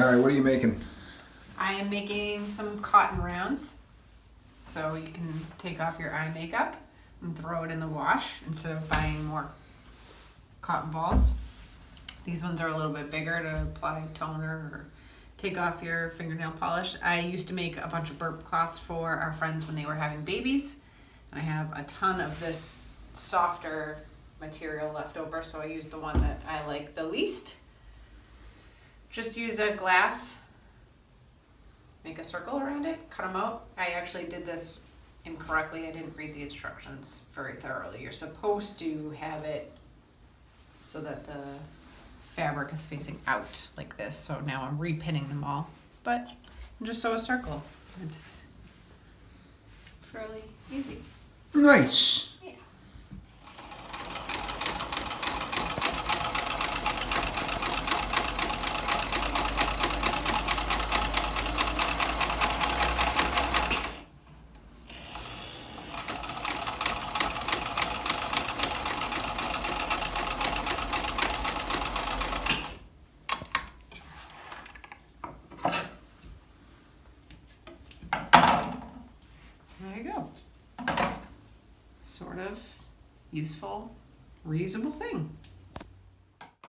right, what are you making? I am making some cotton rounds. So you can take off your eye makeup and throw it in the wash instead of buying more cotton balls. These ones are a little bit bigger to apply toner or take off your fingernail polish. I used to make a bunch of burp cloths for our friends when they were having babies. And I have a ton of this softer material left over, so I used the one that I like the least. Just use a glass, make a circle around it, cut them out. I actually did this incorrectly. I didn't read the instructions very thoroughly. You're supposed to have it so that the fabric is facing out like this. So now I'm repinning them all, but just sew a circle. It's fairly easy. Nice. Yeah. There you go. Sort of useful, reusable thing.